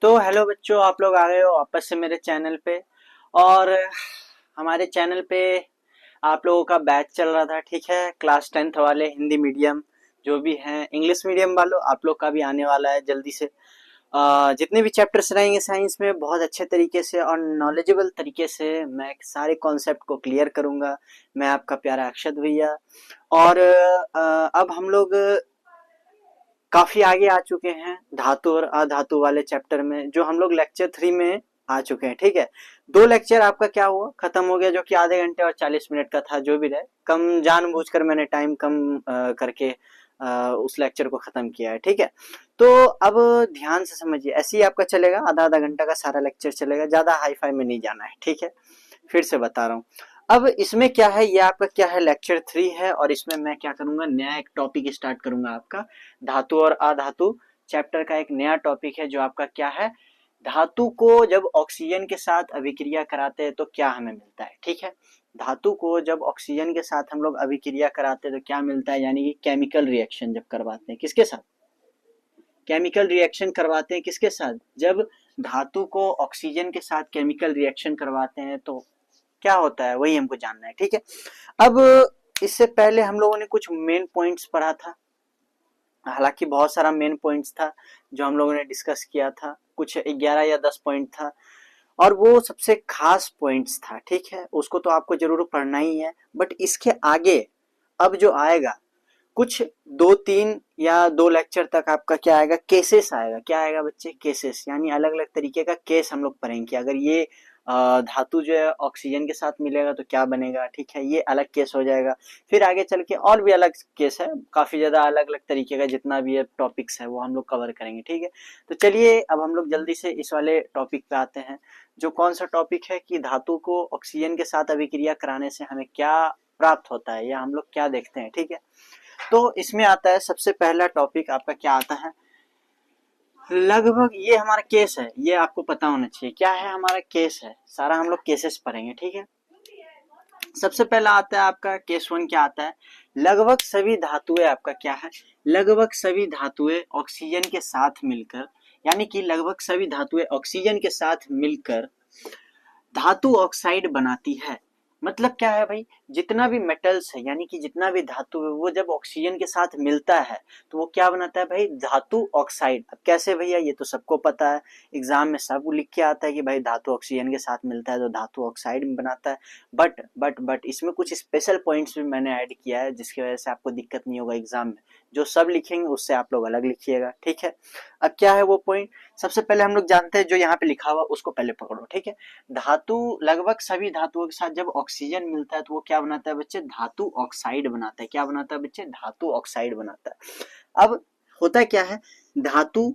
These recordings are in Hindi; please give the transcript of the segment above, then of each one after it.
तो हेलो बच्चों, आप लोग आ गए हो वापस से मेरे चैनल पे। और हमारे चैनल पे आप लोगों का बैच चल रहा था, ठीक है। क्लास 10th वाले हिंदी मीडियम जो भी हैं, इंग्लिश मीडियम वालों, आप लोग का भी आने वाला है जल्दी से। जितने भी चैप्टर्स रहेंगे साइंस में, बहुत अच्छे तरीके से और नॉलेजेबल तरीके से मैं सारे कॉन्सेप्ट को क्लियर करूंगा। मैं आपका प्यारा अक्षत भैया। और अब हम लोग काफी आगे आ चुके हैं धातु और अधातु वाले चैप्टर में, जो हम लोग लेक्चर 3 में आ चुके हैं, ठीक है। 2 लेक्चर आपका क्या हुआ, खत्म हो गया, जो कि आधे घंटे और 40 मिनट का था। जो भी रहे, कम जानबूझकर मैंने टाइम कम करके उस लेक्चर को खत्म किया है, ठीक है। तो अब ध्यान से समझिए, ऐसे ही आपका चलेगा, आधा आधा घंटा का सारा लेक्चर चलेगा, ज्यादा हाई फाई में नहीं जाना है, ठीक है। फिर से बता रहा हूँ। अब इसमें क्या है, ये आपका क्या है, लेक्चर 3 है। और इसमें मैं क्या करूंगा, नया एक टॉपिक स्टार्ट करूंगा आपका, धातु और अधातु चैप्टर का एक नया टॉपिक है, जो आपका क्या है, धातु को जब ऑक्सीजन के साथ अभिक्रिया कराते हैं तो क्या हमें मिलता है, ठीक है। धातु को जब ऑक्सीजन के साथ हम लोग अभिक्रिया कराते हैं तो क्या मिलता है, यानी कि केमिकल रिएक्शन जब करवाते हैं, किसके साथ, केमिकल रिएक्शन करवाते हैं किसके साथ, जब धातु को ऑक्सीजन के साथ केमिकल रिएक्शन करवाते हैं तो क्या होता है, वही हमको जानना है, ठीक है। अब इससे पहले हम लोगों ने कुछ मेन पॉइंट्स पढ़ा था, हालांकि बहुत सारा मेन पॉइंट्स था जो हम लोगों ने डिस्कस किया था, कुछ 11 या 10 पॉइंट था। और वो सबसे खास पॉइंट्स था, ठीक है, उसको तो आपको जरूर पढ़ना ही है। बट इसके आगे अब जो आएगा, कुछ 2-3 या 2 लेक्चर तक आपका क्या आएगा, केसेस आएगा। क्या आएगा बच्चे, केसेस, यानी अलग अलग तरीके का केस हम लोग पढ़ेंगे। अगर ये धातु जो है ऑक्सीजन के साथ मिलेगा तो क्या बनेगा, ठीक है, ये अलग केस हो जाएगा। फिर आगे चल के और भी अलग केस है, काफी ज्यादा अलग अलग तरीके का, जितना भी टॉपिक्स है वो हम लोग कवर करेंगे, ठीक है। तो चलिए अब हम लोग जल्दी से इस वाले टॉपिक पे आते हैं, जो कौन सा टॉपिक है कि धातु को ऑक्सीजन के साथ अभिक्रिया कराने से हमें क्या प्राप्त होता है, या हम लोग क्या देखते हैं, ठीक है। तो इसमें आता है सबसे पहला टॉपिक आपका क्या आता है, लगभग ये हमारा केस है, ये आपको पता होना चाहिए क्या है, हमारा केस है, सारा हम लोग केसेस पढ़ेंगे, ठीक है। सबसे पहला आता है आपका केस 1, क्या आता है, लगभग सभी धातुएं, आपका क्या है, लगभग सभी धातुएं ऑक्सीजन के साथ मिलकर, यानी कि लगभग सभी धातुएं ऑक्सीजन के साथ मिलकर धातु ऑक्साइड बनाती है। मतलब क्या है भाई, जितना भी मेटल्स है, यानी कि जितना भी धातु है, वो जब ऑक्सीजन के साथ मिलता है तो वो क्या बनाता है भाई, धातु ऑक्साइड। अब कैसे भैया, ये तो सबको पता है, एग्जाम में सब लिख के आता है कि भाई धातु ऑक्सीजन के साथ मिलता है तो धातु ऑक्साइड बनाता है। बट इसमें कुछ स्पेशल पॉइंट्स भी मैंने ऐड किया है, जिसकी वजह से आपको दिक्कत नहीं होगा एग्जाम में। जो सब लिखेंगे उससे आप लोग अलग लिखिएगा, ठीक है। अब क्या है वो पॉइंट, सबसे पहले हम लोग जानते हैं, जो यहाँ पे लिखा हुआ उसको पहले पकड़ो, ठीक है। धातु, लगभग सभी धातुओं के साथ जब ऑक्सीजन मिलता है तो वो क्या बनाता है बच्चे, धातु ऑक्साइड बनाता है। क्या बनाता है बच्चे, धातु ऑक्साइड बनाता है। अब होता क्या है, धातु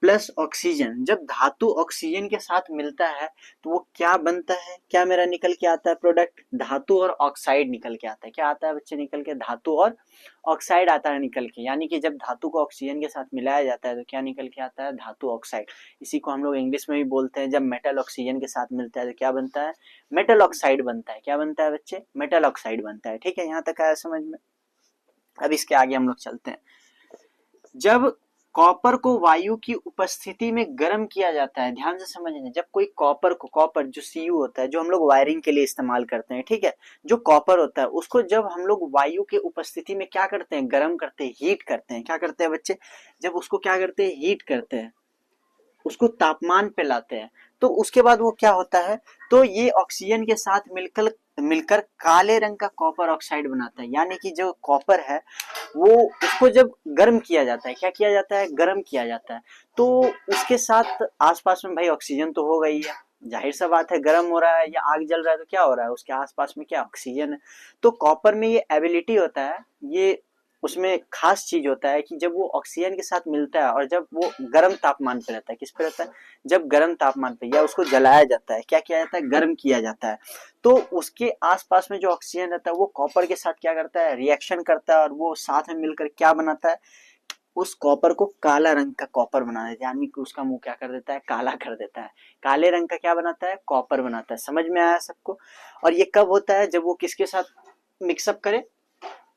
प्लस ऑक्सीजन, जब धातु ऑक्सीजन के साथ मिलता है तो वो क्या बनता है, क्या मेरा निकल के आता है प्रोडक्ट, धातु और ऑक्साइड निकल के आता है। क्या आता है बच्चे निकल के, धातु और ऑक्साइड आता है निकल के, यानी कि जब धातु को ऑक्सीजन के साथ मिलाया जाता है तो क्या निकल के आता है, धातु ऑक्साइड। इसी को हम लोग इंग्लिश में भी बोलते हैं, जब मेटल ऑक्सीजन के साथ मिलता है तो क्या बनता है, मेटल ऑक्साइड बनता है। क्या बनता है बच्चे, मेटल ऑक्साइड बनता है, ठीक है। यहाँ तक आया समझ में। अब इसके आगे हम लोग चलते हैं। जब कॉपर को वायु की उपस्थिति में गर्म किया जाता है, ध्यान से समझना, जब कोई कॉपर को, कॉपर जो सीयू होता है, जो हम लोग वायरिंग के लिए इस्तेमाल करते हैं, ठीक है, जो कॉपर होता है उसको जब हम लोग वायु के उपस्थिति में क्या करते हैं, गर्म करते हैं, हीट करते हैं। क्या करते हैं बच्चे, जब उसको क्या करते हैं, हीट करते हैं, उसको तापमान पे लाते हैं, तो उसके बाद वो क्या होता है, तो ये ऑक्सीजन के साथ मिलकर मिलकर काले रंग का कॉपर ऑक्साइड बनाता है। यानी कि जो कॉपर है वो, उसको जब गर्म किया जाता है, क्या किया जाता है, गर्म किया जाता है, तो उसके साथ आसपास में भाई ऑक्सीजन तो हो गई है, जाहिर सा बात है, गर्म हो रहा है या आग जल रहा है तो क्या हो रहा है, उसके आसपास में क्या, ऑक्सीजन है। तो कॉपर में ये एबिलिटी होता है, ये उसमें खास चीज होता है कि जब वो ऑक्सीजन के साथ मिलता है और जब वो गर्म तापमान पे रहता है, किस पे रहता है, जब गर्म तापमान पे, या उसको जलाया जाता है, क्या किया जाता है, गर्म किया जाता है, तो उसके आसपास में जो ऑक्सीजन रहता है वो कॉपर के साथ क्या करता है, रिएक्शन करता है, और वो साथ में मिलकर क्या बनाता है, उस कॉपर को काला रंग का कॉपर बना देता है, यानी कि उसका मुंह क्या कर देता है, काला कर देता है, काले रंग का क्या बनाता है, कॉपर बनाता है। समझ में आया सबको। और ये कब होता है, जब वो किसके साथ मिक्सअप करे,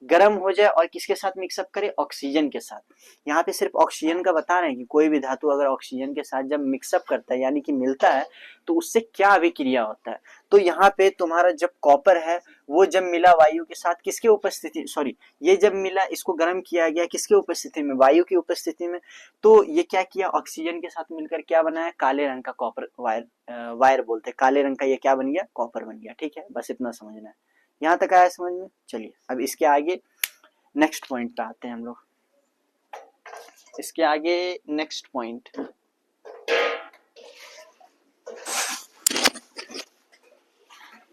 गर्म हो जाए और किसके साथ मिक्सअप करें, ऑक्सीजन के साथ। यहाँ पे सिर्फ ऑक्सीजन का बता रहे हैं कि कोई भी धातु अगर ऑक्सीजन के साथ जब मिक्सअप करता है यानी कि मिलता है तो उससे क्या अभिक्रिया होता है। तो यहाँ पे तुम्हारा जब कॉपर है वो जब मिला वायु के साथ किसके उपस्थिति, सॉरी ये जब मिला इसको गर्म किया गया किसके उपस्थिति में, वायु की उपस्थिति में, तो ये क्या किया, ऑक्सीजन के साथ मिलकर क्या बनाया, काले रंग का कॉपर वायर, वायर बोलते हैं, काले रंग का ये क्या बन गया, कॉपर बन गया। ठीक है, बस इतना समझना है। यहाँ तक आया समझ में। चलिए अब इसके आगे नेक्स्ट पॉइंट पे आते हैं हम लोग। इसके आगे नेक्स्ट पॉइंट,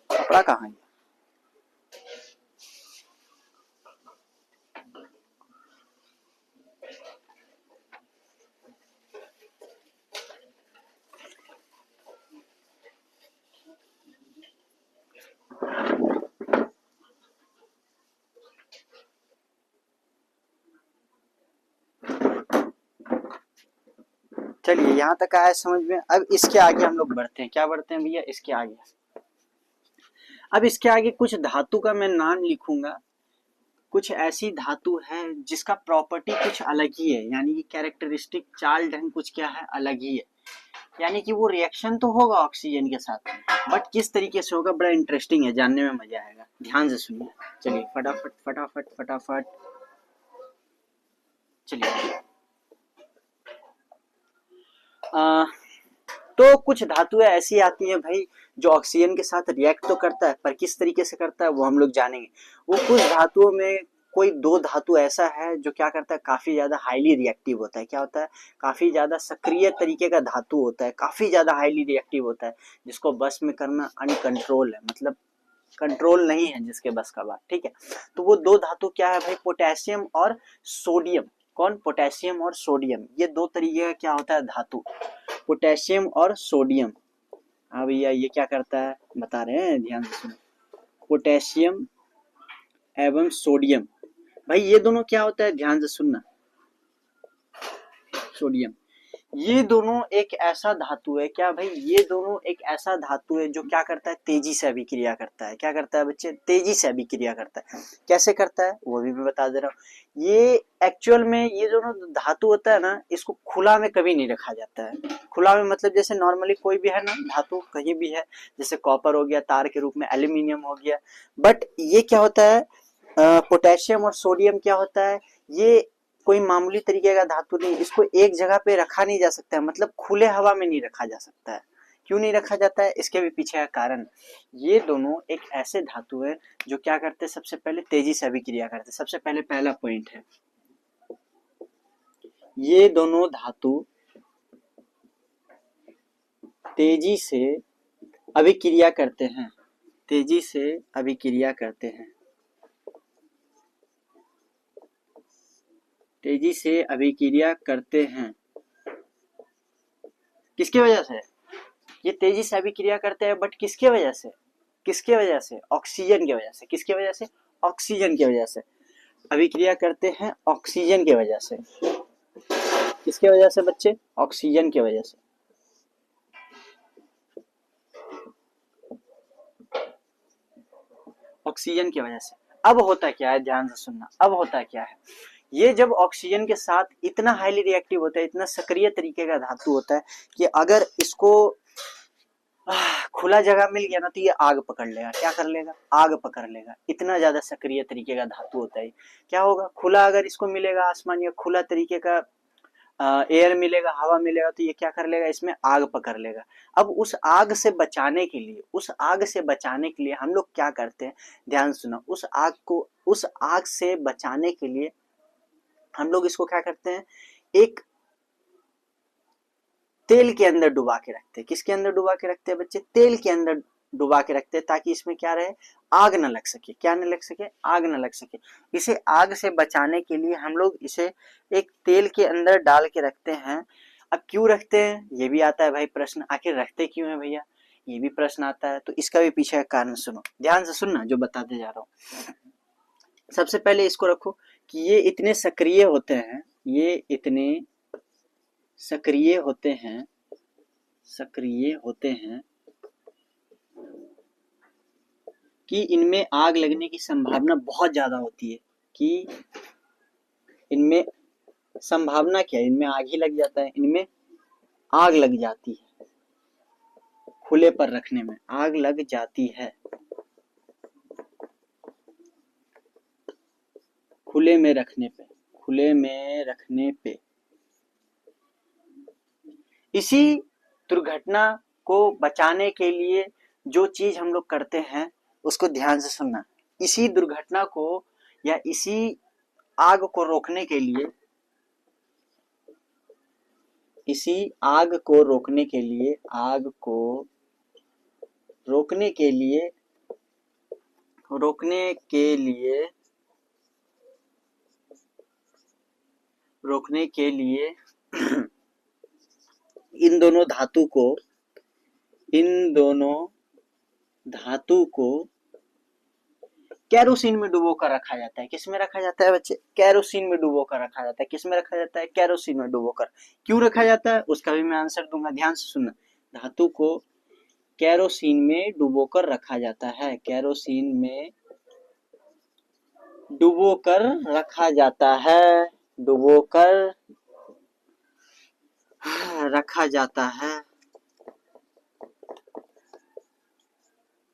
कपड़ा कहाँ है? चलिए यहाँ तक आया समझ में। अब इसके आगे हम लोग बढ़ते हैं, क्या बढ़ते हैं भैया, इसके आगे। अब इसके आगे कुछ धातु का मैं नाम लिखूंगा, कुछ ऐसी धातु है जिसका प्रॉपर्टी कुछ अलग ही है, यानी कि कैरेक्टरिस्टिक चाल ढंग कुछ क्या है, अलग ही है। यानी कि वो रिएक्शन तो होगा ऑक्सीजन के साथ, बट किस तरीके से होगा, बड़ा इंटरेस्टिंग है, जानने में मजा आएगा, ध्यान से सुनिए। चलिए फटाफट फटाफट फटाफट चलिए। तो कुछ धातुएं ऐसी आती है भाई जो ऑक्सीजन के साथ रिएक्ट तो करता है, पर किस तरीके से करता है वो हम लोग जानेंगे। वो कुछ धातुओं में कोई दो धातु ऐसा है जो क्या करता है, काफी ज्यादा हाईली रिएक्टिव होता है। क्या होता है, काफी ज्यादा सक्रिय तरीके का धातु होता है, काफी ज्यादा हाईली रिएक्टिव होता है, जिसको बस में करना अनकंट्रोल है, मतलब कंट्रोल नहीं है जिसके बस का बात। ठीक है, तो वो दो धातु क्या है भाई, पोटेशियम और सोडियम। कौन, पोटेशियम और सोडियम, ये दो तरीके का क्या होता है धातु, पोटेशियम और सोडियम। हाँ भैया ये क्या करता है बता रहे हैं, ध्यान से सुनो। पोटेशियम एवं सोडियम, भाई ये दोनों क्या होता है, ध्यान से सुनना। सोडियम, ये दोनों एक ऐसा धातु है, क्या भाई, ये दोनों एक ऐसा धातु है जो क्या करता है, तेजी से अभिक्रिया करता है। क्या करता है बच्चे, तेजी से अभिक्रिया करता है। कैसे करता है वो भी मैं बता दे रहा हूँ। ये एक्चुअल में ये दोनों धातु होता है ना, इसको खुला में कभी नहीं रखा जाता है। खुला में मतलब जैसे नॉर्मली कोई भी है ना धातु कहीं भी है, जैसे कॉपर हो गया तार के रूप में, एल्यूमिनियम हो गया, बट ये क्या होता है, पोटेशियम और सोडियम क्या होता है, ये कोई मामूली तरीके का धातु नहीं, इसको एक जगह पे रखा नहीं जा सकता है, मतलब खुले हवा में नहीं रखा जा सकता है। क्यों नहीं रखा जाता है, इसके भी पीछे का कारण, ये दोनों एक ऐसे धातु है जो क्या करते हैं, सबसे पहले तेजी से अभिक्रिया करते हैं। सबसे पहले पहला पॉइंट है, ये दोनों धातु तेजी से अभिक्रिया करते हैं, तेजी से अभिक्रिया करते हैं, तेजी से अभिक्रिया करते हैं। किसकी वजह से ये तेजी से अभिक्रिया करते हैं, बट किसकी वजह से, किसके वजह से, ऑक्सीजन की वजह से। किसकी वजह से, ऑक्सीजन की वजह से अभिक्रिया करते हैं, ऑक्सीजन की वजह से। किसके वजह से बच्चे, ऑक्सीजन की वजह से। ऑक्सीजन की वजह से। अब होता क्या है, ध्यान से सुनना, अब होता क्या है, ये जब ऑक्सीजन के साथ इतना हाईली रिएक्टिव होता है, इतना सक्रिय तरीके का धातु होता है कि अगर इसको खुला जगह मिल गया ना तो ये आग पकड़ लेगा। क्या कर लेगा, आग पकड़ लेगा, इतना ज्यादा सक्रिय तरीके का धातु होता है। क्या होगा, खुला अगर इसको मिलेगा आसमान या खुला तरीके का एयर मिलेगा, हवा मिलेगा, तो ये क्या कर लेगा, इसमें आग पकड़ लेगा। अब उस आग से बचाने के लिए, उस आग से बचाने के लिए हम लोग क्या करते हैं, ध्यान सुनो, उस आग को, उस आग से बचाने के लिए हम लोग इसको क्या करते हैं, एक तेल के अंदर डुबा के रखते हैं। किसके अंदर डुबा के रखते हैं बच्चे, तेल के अंदर डुबा के रखते हैं, ताकि इसमें क्या रहे, आग न लग सके। क्या न लग सके, आग न लग सके। इसे आग से बचाने के लिए हम लोग इसे एक तेल के अंदर डाल के रखते हैं। अब क्यों रखते हैं, ये भी आता है भाई प्रश्न, आखिर रखते क्यों है भैया, ये भी प्रश्न आता है। तो इसका भी पीछे का कारण सुनो, ध्यान से सुनना जो बताते जा रहा हूँ। सबसे पहले इसको रखो कि ये इतने सक्रिय होते हैं, ये इतने सक्रिय होते हैं, सक्रिय होते हैं कि इनमें आग लगने की संभावना बहुत ज्यादा होती है। कि इनमें संभावना क्या है, इनमें आग ही लग जाता है, इनमें आग लग जाती है, खुले पर रखने में आग लग जाती है, खुले में रखने पे, खुले में रखने पे। इसी दुर्घटना को बचाने के लिए जो चीज हम लोग करते हैं उसको ध्यान से सुनना। इसी दुर्घटना को या इसी आग को रोकने के लिए, इसी आग को रोकने के लिए, आग को रोकने के लिए, रोकने के लिए, रोकने के लिए इन दोनों धातु को, इन दोनों धातु को केरोसिन में डुबो कर रखा जाता है। किस में रखा जाता है बच्चे? केरोसिन में डुबो कर रखा जाता है। किस में रखा जाता है? केरोसिन में डुबो कर। क्यों रखा जाता है उसका भी मैं आंसर दूंगा, ध्यान से सुनना। धातु को केरोसिन में डुबो कर रखा जाता है, केरोसिन में डुबो कर रखा जाता है, डुबो कर रखा जाता है।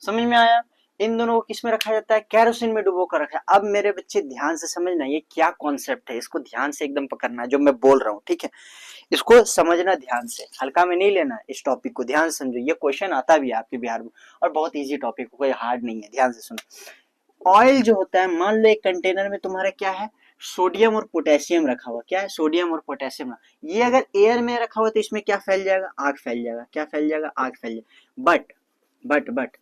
समझ में आया? इन दोनों को किस में रखा जाता है? केरोसिन में डुबो कर रखा है। अब मेरे बच्चे ध्यान से समझना, ये क्या कॉन्सेप्ट है, इसको ध्यान से एकदम पकड़ना है जो मैं बोल रहा हूँ, ठीक है? इसको समझना ध्यान से, हल्का में नहीं लेना। इस टॉपिक को ध्यान से समझो, ये क्वेश्चन आता भी है आपके बिहार में और बहुत इजी टॉपिक, कोई हार्ड नहीं है, ध्यान से सुनो। ऑयल जो होता है, मान लो एक कंटेनर में तुम्हारा क्या है, सोडियम और पोटेशियम रखा हुआ। क्या है? सोडियम और पोटेशियम। ये अगर एयर में रखा हुआ तो इसमें क्या फैल जाएगा? आग फैल जाएगा। क्या फैल जाएगा? आग फैल जाएगा। बट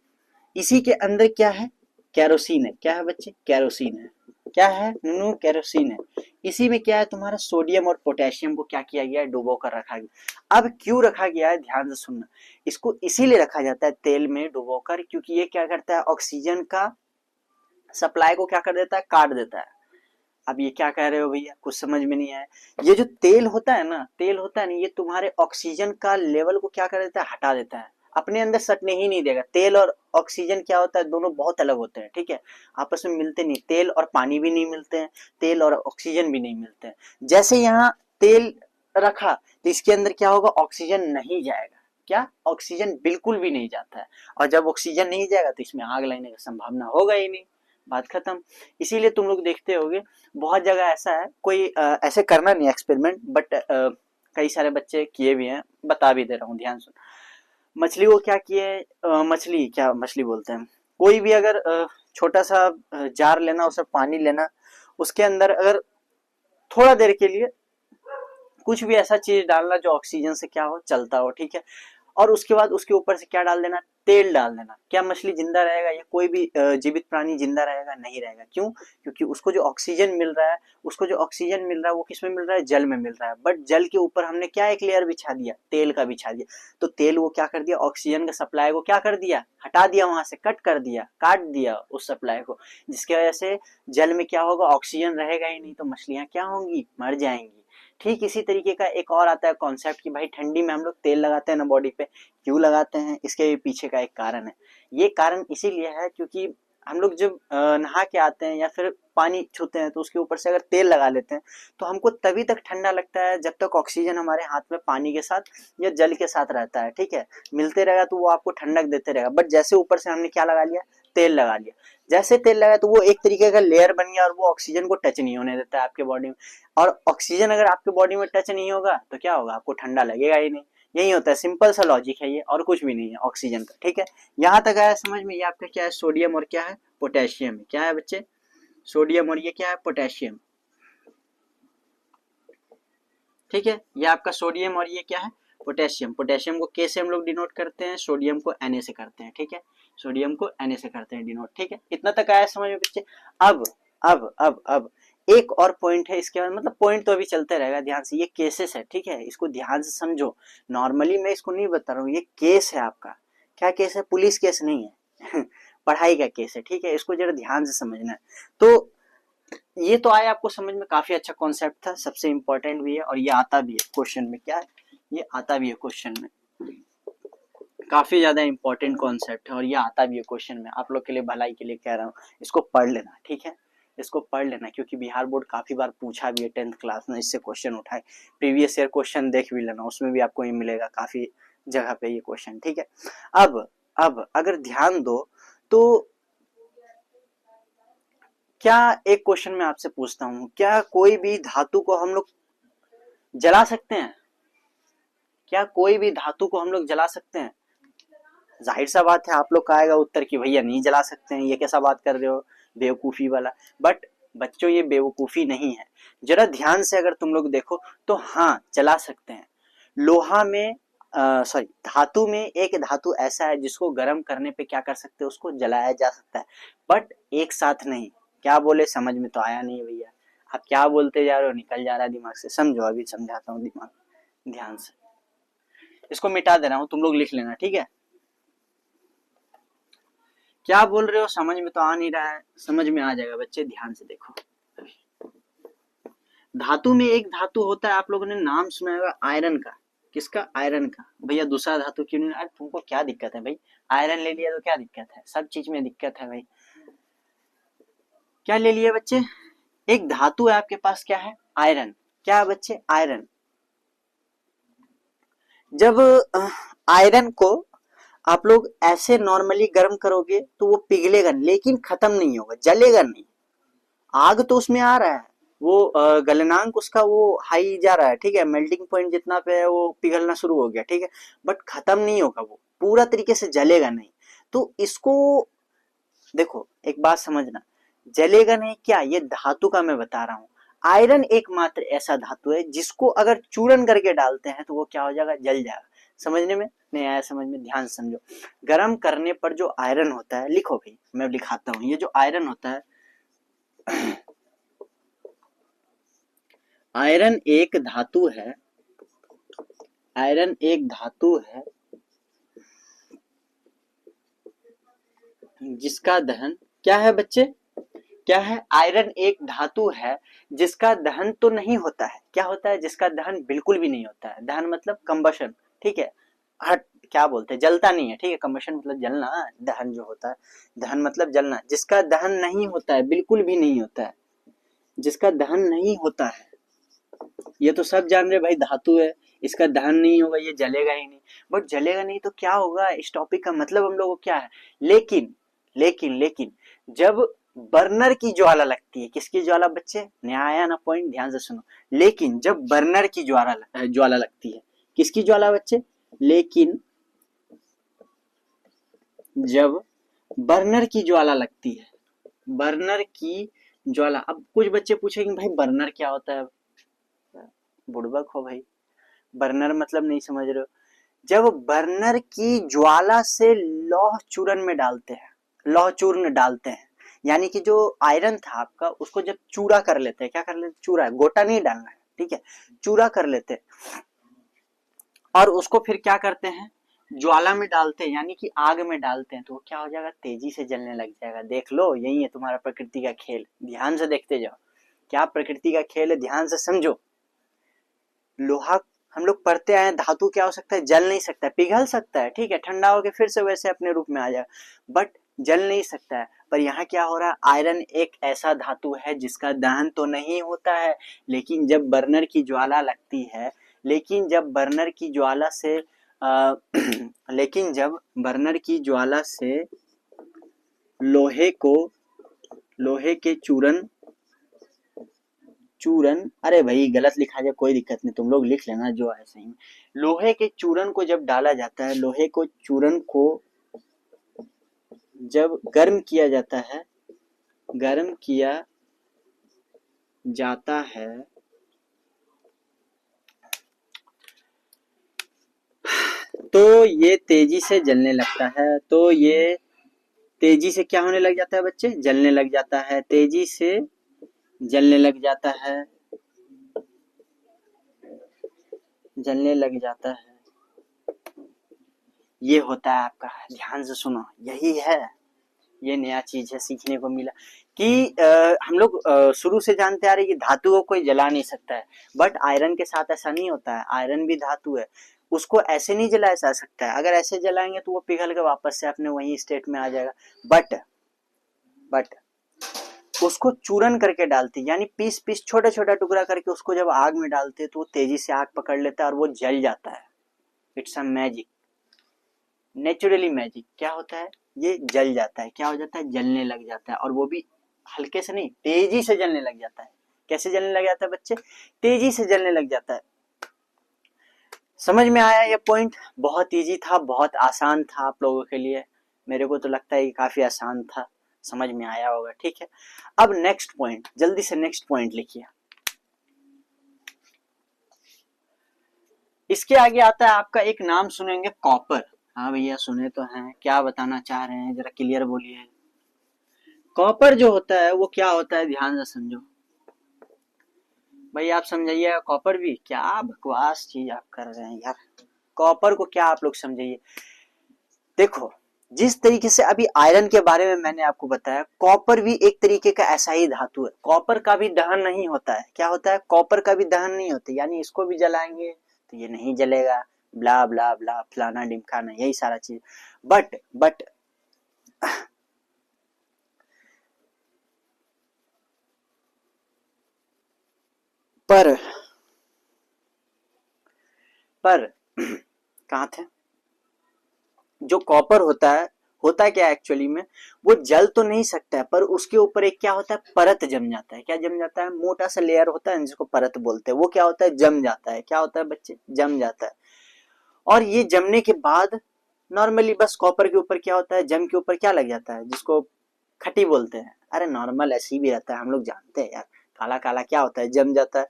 इसी के अंदर क्या है? केरोसिन है। क्या है बच्चे? केरोसिन है। क्या है नूनू? केरोसिन है। इसी में क्या है तुम्हारा? सोडियम और पोटेशियम को क्या किया गया है? डुबो कर रखा गया। अब क्यों रखा गया है, ध्यान से सुनना। इसको इसीलिए रखा जाता है तेल में डुबोकर, क्योंकि ये क्या करता है? ऑक्सीजन का सप्लाई को क्या कर देता है? काट देता है। अब ये क्या कह रहे हो भैया, कुछ समझ में नहीं आया। ये जो तेल होता है ना, तेल होता है ना, ये तुम्हारे ऑक्सीजन का लेवल को क्या कर देता है? हटा देता है, अपने अंदर सटने ही नहीं देगा। तेल और ऑक्सीजन क्या होता है? दोनों बहुत अलग होते हैं, ठीक है? आपस में मिलते नहीं। तेल और पानी भी नहीं मिलते हैं, तेल और ऑक्सीजन भी नहीं मिलते हैं। जैसे यहाँ तेल रखा तो इसके अंदर क्या होगा? ऑक्सीजन नहीं जाएगा। क्या? ऑक्सीजन बिल्कुल भी नहीं जाता है। और जब ऑक्सीजन नहीं जाएगा तो इसमें आग लगने की संभावना होगा ही नहीं, बात खत्म। इसीलिए तुम लोग देखते होगे बहुत जगह ऐसा है, कोई ऐसे करना नहीं एक्सपेरिमेंट, बट कई सारे बच्चे किए भी हैं, बता भी दे रहा हूँ, ध्यान सुन। मछली को क्या किए, मछली क्या, मछली बोलते हैं, कोई भी अगर छोटा सा जार लेना, उसमें पानी लेना, उसके अंदर अगर थोड़ा देर के लिए कुछ भी ऐसा चीज डालना जो ऑक्सीजन से क्या हो, चलता हो, ठीक है? और उसके बाद उसके ऊपर से क्या डाल देना? तेल डाल देना। क्या मछली जिंदा रहेगा या कोई भी जीवित प्राणी जिंदा रहेगा? नहीं रहेगा। क्यों? क्योंकि उसको जो ऑक्सीजन मिल रहा है, उसको जो ऑक्सीजन मिल रहा है वो किस में मिल रहा है? जल में मिल रहा है। बट जल के ऊपर हमने क्या एक लेयर बिछा दिया? तेल का बिछा दिया। तो तेल वो क्या कर दिया? ऑक्सीजन का सप्लाई को क्या कर दिया? हटा दिया, वहां से कट कर दिया, काट दिया उस सप्लाई को, जिसकी वजह से जल में क्या होगा? ऑक्सीजन रहेगा ही नहीं, तो मछलियां क्या होंगी? मर जाएंगी। ठीक इसी तरीके का एक और आता है कॉन्सेप्ट कि भाई ठंडी में हम लोग तेल लगाते हैं ना बॉडी पे, क्यों लगाते हैं? इसके पीछे का एक कारण है। ये कारण इसीलिए है क्योंकि हम लोग जब नहा के आते हैं या फिर पानी छूते हैं तो उसके ऊपर से अगर तेल लगा लेते हैं तो हमको तभी तक ठंडा लगता है जब तक ऑक्सीजन हमारे हाथ में पानी के साथ या जल के साथ रहता है, ठीक है? मिलते रहेगा तो वो आपको ठंडक देते रहेगा। बट जैसे ऊपर से हमने क्या लगा लिया? तेल लगा लिया। जैसे तेल लगा तो वो एक तरीके का लेयर बन गया और वो ऑक्सीजन को टच नहीं होने देता है आपके बॉडी में। और ऑक्सीजन अगर आपके बॉडी में टच नहीं होगा तो क्या होगा? आपको ठंडा लगेगा ही नहीं। यही होता है, सिंपल सा लॉजिक है ये, और कुछ भी नहीं है ऑक्सीजन का, ठीक है? यहाँ तक आया समझ में? ये आपका क्या है? सोडियम और क्या है? पोटेशियम है। क्या है बच्चे? सोडियम और ये क्या है? पोटेशियम, ठीक है? ये आपका सोडियम और ये क्या है? पोटेशियम। पोटेशियम को के से हम लोग डिनोट करते हैं, सोडियम को Na से करते हैं, ठीक है? सोडियम को Na से करते हैं डिनोट, ठीक है? इतना तक आया समझ में बच्चे? अब एक और पॉइंट है इसके बाद, मतलब पॉइंट तो अभी चलते रहेगा, ध्यान से। ये केसेस है, ठीक है? इसको ध्यान से समझो। नॉर्मली मैं इसको नहीं बता रहा हूँ, ये केस है आपका। क्या केस है? पुलिस केस नहीं है पढ़ाई का केस है, ठीक है? इसको जरा ध्यान से समझना है। तो ये तो आया आपको समझ में, काफी अच्छा कॉन्सेप्ट था, सबसे इंपॉर्टेंट भी है और ये आता भी है क्वेश्चन में। क्या है? ये आता भी है क्वेश्चन में, काफी ज्यादा इंपॉर्टेंट कॉन्सेप्ट है और ये आता भी है क्वेश्चन में। आप लोग के लिए भलाई के लिए कह रहा हूँ, इसको पढ़ लेना, ठीक है? इसको पढ़ लेना, क्योंकि बिहार बोर्ड काफी बार पूछा भी है 10th क्लास में, इससे क्वेश्चन उठाए। प्रीवियस ईयर क्वेश्चन देख भी लेना, उसमें भी आपको ये मिलेगा काफी जगह पे ये क्वेश्चन, ठीक है। अब अगर ध्यान दो तो क्या एक क्वेश्चन मैं आपसे पूछता हूं, क्या कोई भी धातु को हम लोग जला सकते हैं? क्या कोई भी धातु को हम लोग जला सकते हैं? जाहिर सा बात है, आप लोग का आएगा उत्तर कि भैया नहीं जला सकते हैं, ये कैसा बात कर रहे हो, बेवकूफी वाला। बट बच्चों, ये बेवकूफी नहीं है, जरा ध्यान से अगर तुम लोग देखो तो हाँ, जला सकते हैं। लोहा में सॉरी, धातु में एक धातु ऐसा है जिसको गर्म करने पे क्या कर सकते हैं, उसको जलाया जा सकता है, बट एक साथ नहीं। क्या बोले, समझ में तो आया नहीं भैया, आप क्या बोलते जा रहे हो, निकल जा रहा है दिमाग से। समझो, अभी समझाता हूँ, दिमाग ध्यान से। इसको मिटा दे रहा हूँ, तुम लोग लिख लेना, ठीक है। क्या बोल रहे हो, समझ में तो आ नहीं रहा है, समझ में आ जाएगा बच्चे, ध्यान से देखो। धातु में एक धातु होता है, आप लोगों ने नाम सुना होगा आयरन का। किसका? आयरन का। भैया दूसरा धातु क्यों नहीं? अरे तुमको क्या दिक्कत है भाई, आयरन ले लिया तो क्या दिक्कत है, सब चीज में दिक्कत है भाई। क्या ले लिए बच्चे? एक धातु है आपके पास, क्या है? आयरन। क्या है बच्चे? आयरन। जब आयरन को आप लोग ऐसे नॉर्मली गर्म करोगे तो वो पिघलेगा, लेकिन खत्म नहीं होगा, जलेगा नहीं। आग तो उसमें आ रहा है, वो गलनांक उसका वो हाई जा रहा है, ठीक है, मेल्टिंग पॉइंट जितना पे है वो पिघलना शुरू हो गया, ठीक है, बट खत्म नहीं होगा, वो पूरा तरीके से जलेगा नहीं। तो इसको देखो, एक बात समझना, जलेगा नहीं क्या, ये धातु का मैं बता रहा हूँ। आयरन एकमात्र ऐसा धातु है जिसको अगर चूरन करके डालते हैं तो वो क्या हो जाएगा, जल जाएगा। समझने में नहीं आया? समझ में, ध्यान से समझो। गर्म करने पर जो आयरन होता है, लिखो भाई, मैं लिखाता हूँ, ये जो आयरन होता है, आयरन एक धातु है, आयरन एक धातु है जिसका दहन क्या है बच्चे, क्या है? आयरन एक धातु है जिसका दहन तो नहीं होता है। क्या होता है? जिसका दहन बिल्कुल भी नहीं होता है। दहन मतलब कंबशन, ठीक है, हट, क्या बोलते हैं, जलता नहीं है, ठीक है। कंबशन मतलब जलना, दहन जो होता है, दहन मतलब जलना। जिसका दहन नहीं होता है, बिल्कुल भी नहीं होता है, जिसका दहन नहीं होता है, ये तो सब जान रहे भाई, धातु है, इसका दहन नहीं होगा, ये जलेगा ही नहीं। बट जलेगा नहीं तो क्या होगा, इस टॉपिक का मतलब हम लोगों को क्या है? लेकिन लेकिन लेकिन जब बर्नर की ज्वाला लगती है, किसकी ज्वाला बच्चे, नया आया ना पॉइंट, ध्यान से सुनो। लेकिन जब बर्नर की ज्वाला लगती है, किसकी ज्वाला बच्चे? लेकिन जब बर्नर की ज्वाला लगती है, बर्नर की ज्वाला। अब कुछ बच्चे पूछेंगे भाई बर्नर क्या होता है, बुड़बक हो भाई, बर्नर मतलब नहीं समझ रहे हो। जब बर्नर की ज्वाला से लौह चूर्ण में डालते हैं, लौह चूर्ण डालते हैं, यानी कि जो आयरन था आपका, उसको जब चूरा कर लेते हैं, क्या कर लेते हैं, चूरा, गोटा नहीं डालना है, ठीक है, चूरा कर लेते हैं, और उसको फिर क्या करते हैं, ज्वाला में डालते हैं, यानी कि आग में डालते हैं, तो वो क्या हो जाएगा, तेजी से जलने लग जाएगा। देख लो, यही है तुम्हारा प्रकृति का खेल, ध्यान से देखते जाओ, क्या प्रकृति का खेल है, ध्यान से समझो। लोहा हम लोग पढ़ते आए, धातु क्या हो सकता है, जल नहीं सकता है, पिघल सकता है, ठीक है, ठंडा होकर फिर से वैसे अपने रूप में आ जाएगा, बट जल नहीं सकता है। पर यहाँ क्या हो रहा है, आयरन एक ऐसा धातु है जिसका दहन तो नहीं होता है, लेकिन जब बर्नर की ज्वाला लगती है, लेकिन जब बर्नर की ज्वाला से लेकिन जब बर्नर की ज्वाला से लोहे के चूरन, अरे भाई गलत लिखा जाए कोई दिक्कत नहीं, तुम लोग लिख लेना जो है सही में। लोहे के चूरन को जब डाला जाता है, लोहे को चूरन को जब गर्म किया जाता है, गर्म किया जाता है, तो ये तेजी से जलने लगता है, तो ये तेजी से क्या होने लग जाता है बच्चे, जलने लग जाता है, तेजी से जलने लग जाता है, जलने लग जाता है। ये होता है आपका, ध्यान से सुनो, यही है, ये नया चीज है, सीखने को मिला कि हम लोग शुरू से जानते आ रहे कि धातु को कोई जला नहीं सकता है, बट आयरन के साथ ऐसा नहीं होता है, आयरन भी धातु है, उसको ऐसे नहीं जलाया जा सकता है, अगर ऐसे जलाएंगे तो वो पिघल के वापस से अपने वही स्टेट में आ जाएगा। बट उसको चूरन करके डालते, यानी पीस पीस छोटा छोटा टुकड़ा करके उसको जब आग में डालते तो वो तेजी से आग पकड़ लेता है और वो जल जाता है। It's a magic, naturally magic. क्या होता है, ये जल जाता है, क्या हो जाता है, जलने लग जाता है, और वो भी हल्के से नहीं, तेजी से जलने लग जाता है। कैसे जलने लग जाता है बच्चे, तेजी से जलने लग जाता है। समझ में आया ये पॉइंट? बहुत इजी था, बहुत आसान था आप लोगों के लिए। मेरे को तो लगता है कि काफी आसान था, समझ में आया होगा। ठीक है, अब नेक्स्ट पॉइंट, जल्दी से नेक्स्ट पॉइंट लिखिए। इसके आगे आता है आपका एक नाम सुनेंगे, कॉपर। हाँ भैया सुने तो हैं, क्या बताना चाह रहे हैं जरा क्लियर बोलिए। कॉपर जो होता है वो क्या होता है, ध्यान से समझो भाई, आप समझाइए। कॉपर भी क्या बकवास चीज आप कर रहे हैं यार, कॉपर को क्या आप लोग समझाइए। देखो, जिस तरीके से अभी आयरन के बारे में मैंने आपको बताया, कॉपर भी एक तरीके का ऐसा ही धातु है। कॉपर का भी दहन नहीं होता है। क्या होता है, कॉपर का भी दहन नहीं होता, यानी इसको भी जलाएंगे तो ये नहीं जलेगा, ब्ला ब्ला ब्ला, फलाना डिमकाना, यही सारा चीज। बट पर पर कहाँ थे, जो कॉपर होता है क्या एक्चुअली में, वो जल तो नहीं सकता है, पर उसके ऊपर एक क्या होता है, परत जम जाता है। क्या जम जाता है, मोटा सा लेयर होता है जिसको परत बोलते हैं, वो क्या होता है, जम जाता है। क्या होता है बच्चे, जम जाता है। और ये जमने के बाद नॉर्मली बस कॉपर के ऊपर क्या होता है, जम के ऊपर क्या लग जाता है, जिसको खटी बोलते हैं। अरे नॉर्मल ऐसे ही भी रहता है, हम लोग जानते हैं यार, काला काला क्या होता है, जम जाता है।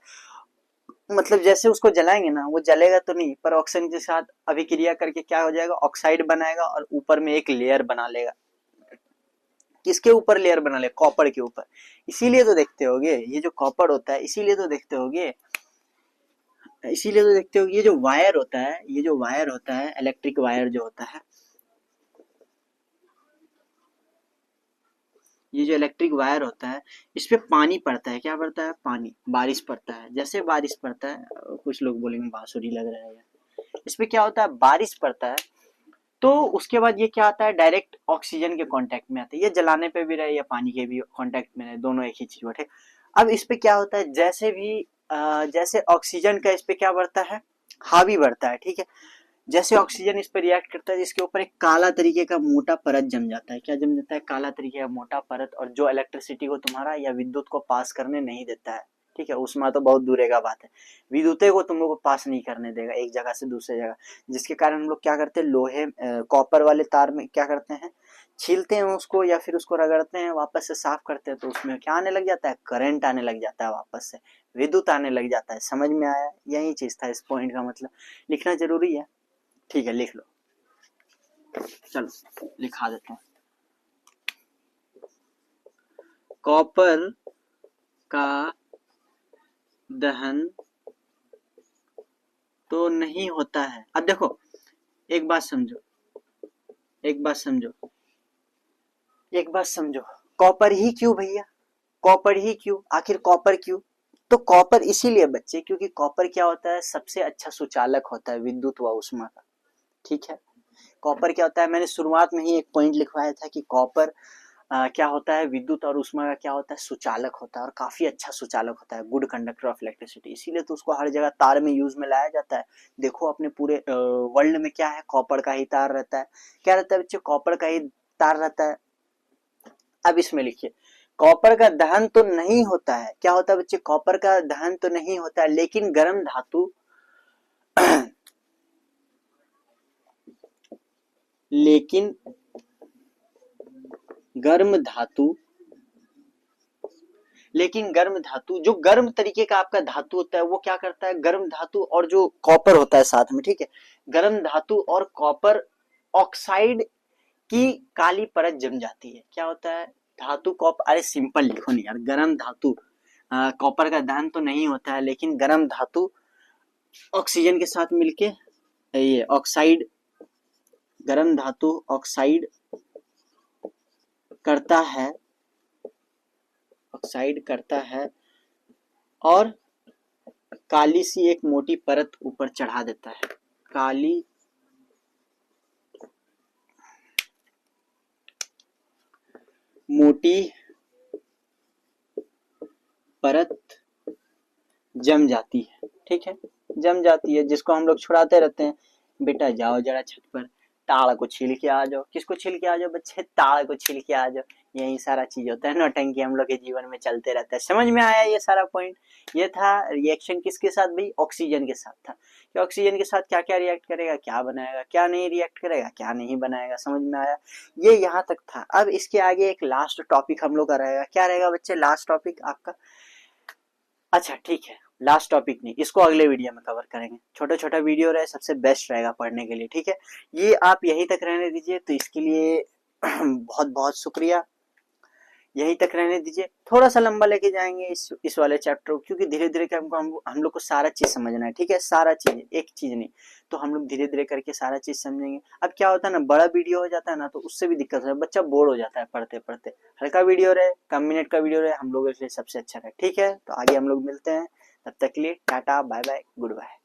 मतलब जैसे उसको जलाएंगे ना, वो जलेगा तो नहीं, पर ऑक्सीजन के साथ अभिक्रिया करके क्या हो जाएगा, ऑक्साइड बनाएगा और ऊपर में एक लेयर बना लेगा। किसके ऊपर लेयर बना ले, कॉपर के ऊपर। इसीलिए तो देखते होगे ये जो कॉपर होता है, इसीलिए तो देखते होगे ये जो वायर होता है, ये जो वायर होता है, इलेक्ट्रिक वायर जो होता है, ये जो इलेक्ट्रिक वायर होता है, इस पे पानी पड़ता है। क्या पड़ता है, पानी, बारिश पड़ता है। जैसे बारिश पड़ता है, कुछ लोग बोलेंगे बांसुरी लग रहा है, इस पे क्या होता है, बारिश पड़ता है, तो उसके बाद ये क्या आता है, डायरेक्ट ऑक्सीजन के कांटेक्ट में आता है। ये जलाने पे भी रहे या पानी के भी कांटेक्ट में रहे, दोनों एक ही चीज बैठे। अब इस पे क्या होता है, जैसे ऑक्सीजन का इस पे क्या बढ़ता है, हावी बढ़ता है। ठीक है, जैसे ऑक्सीजन इस पे रिएक्ट करता है, इसके ऊपर एक काला तरीके का मोटा परत जम जाता है। क्या जम जाता है, काला तरीके का मोटा परत, और जो इलेक्ट्रिसिटी को तुम्हारा या विद्युत को पास करने नहीं देता है। ठीक है, उसमें तो बहुत दूर का बात है, विद्युत को तुम लोग को पास नहीं करने देगा एक जगह से दूसरे जगह। जिसके कारण हम लोग क्या करते हैं, लोहे कॉपर वाले तार में क्या करते हैं, छीलते हैं उसको या फिर उसको रगड़ते हैं, वापस से साफ करते हैं, तो उसमें क्या आने लग जाता है, करंट आने लग जाता है, वापस से विद्युत आने लग जाता है। समझ में आया, यही चीज था इस पॉइंट का मतलब। लिखना जरूरी है, ठीक है लिख लो, चलो लिखा देते हैं। कॉपर का दहन तो नहीं होता है। अब देखो, एक बात समझो, एक बात समझो, एक बात समझो, कॉपर ही क्यों भैया, कॉपर ही क्यों, आखिर कॉपर क्यों? तो कॉपर इसीलिए बच्चे, क्योंकि कॉपर क्या होता है, सबसे अच्छा सुचालक होता है विद्युत व ऊष्मा का। ठीक है, कॉपर क्या होता है, मैंने शुरुआत में ही एक पॉइंट लिखवाया था कि कॉपर क्या होता है, विद्युत और ऊष्मा का क्या होता है, सुचालक होता है, और काफी अच्छा सुचालक होता है, गुड कंडक्टर ऑफ इलेक्ट्रिसिटी। इसीलिए तो उसको हर जगह तार में यूज में लाया जाता है। देखो अपने पूरे वर्ल्ड में क्या है, कॉपर का ही तार रहता है। क्या रहता है बच्चे, कॉपर का ही तार रहता है। अब इसमें लिखिए, कॉपर का दहन तो नहीं होता है। क्या होता है बच्चे, कॉपर का दहन तो नहीं होता है, लेकिन गर्म धातु लेकिन गर्म धातु लेकिन गर्म धातु, जो गर्म तरीके का आपका धातु होता है, वो क्या करता है, गर्म धातु और जो कॉपर होता है साथ में, ठीक है, गर्म धातु और कॉपर ऑक्साइड की काली परत जम जाती है। क्या होता है, धातु कॉपर, अरे सिंपल लिखो नहीं यार, गर्म धातु कॉपर का दहन तो नहीं होता है, लेकिन गर्म धातु ऑक्सीजन के साथ मिलके ये ऑक्साइड, गर्म धातु ऑक्साइड करता है, ऑक्साइड करता है, और काली सी एक मोटी परत ऊपर चढ़ा देता है। काली मोटी परत जम जाती है, ठीक है, जम जाती है, जिसको हम लोग छुड़ाते रहते हैं, बेटा जाओ जरा छत पर ताड़ को छील के आ जाओ। किसको छील के आ जाओ बच्चे? ताड़ को छील के आ जाओ। यही सारा चीज होता है, नौटंकी हम लोग के जीवन में चलते रहता है। समझ में आया ये सारा पॉइंट? ये था रिएक्शन किसके साथ भाई? ऑक्सीजन के साथ था कि ऑक्सीजन के साथ क्या क्या रिएक्ट करेगा, क्या बनाएगा, क्या नहीं रिएक्ट करेगा, क्या नहीं बनाएगा। समझ में आया? ये यहाँ तक था। अब इसके आगे एक लास्ट टॉपिक हम लोग का रहेगा। क्या रहेगा बच्चे लास्ट टॉपिक आपका? अच्छा ठीक है, लास्ट टॉपिक नहीं, इसको अगले वीडियो में कवर करेंगे। छोटा छोटा वीडियो रहे, सबसे बेस्ट रहेगा पढ़ने के लिए, ठीक है। ये आप यहीं तक रहने दीजिए, तो इसके लिए बहुत बहुत शुक्रिया। यहीं तक रहने दीजिए, थोड़ा सा लंबा लेके जाएंगे इस वाले चैप्टर को, क्योंकि धीरे धीरे हमको हम लोग को सारा चीज समझना है, ठीक है, सारा चीज, एक चीज नहीं। तो हम लोग धीरे धीरे करके सारा चीज समझेंगे। अब क्या होता है ना, बड़ा वीडियो हो जाता है ना, तो उससे भी दिक्कत है, बच्चा बोर हो जाता है पढ़ते पढ़ते। हल्का वीडियो रहे, कम मिनट का वीडियो रहे, हम लोगों के लिए सबसे अच्छा रहे, ठीक है। तो आगे हम लोग मिलते हैं, तब तक के लिए tata bye bye good bye.